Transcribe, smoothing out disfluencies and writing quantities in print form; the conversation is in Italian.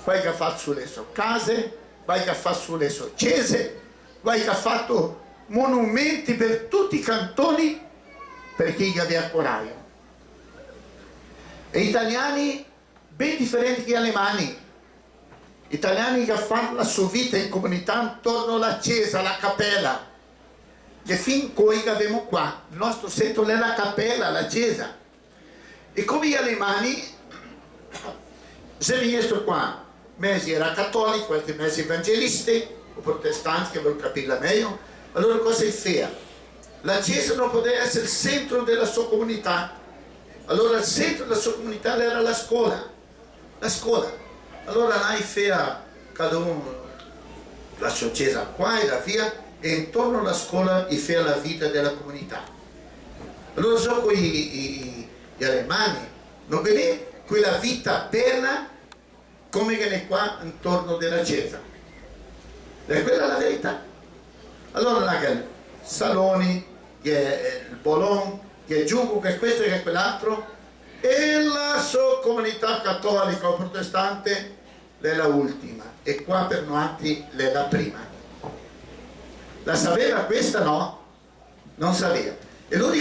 vai che ha fatto sulle sue case, vai che ha fatto sulle sue chiese, vai che ha fatto monumenti per tutti i cantoni per chi aveva coraggio. E italiani ben differenti che gli alemani, italiani che fanno la sua vita in comunità intorno alla chiesa, alla cappella. E fin qui che abbiamo qua, il nostro centro è la cappella, la chiesa. E come gli alemani, se visto qua, mesi era cattolico, altri mesi evangelisti o protestanti, che voglio capirla meglio, allora cosa fa? La chiesa non poteva essere il centro della sua comunità, allora il centro della sua comunità era la scuola, allora là fa cada uno la sua chiesa qua e la via, e intorno alla scuola fa la vita della comunità. Allora so gli alemani non vede quella vita piena come che è qua intorno della chiesa, e quella è la verità. Allora là che saloni, che il bolon, che il giugo, che questo e che quell'altro, e la sua comunità cattolica o protestante è la ultima, e qua per noi è la prima. La sapeva questa? No, non sapeva. E lui dice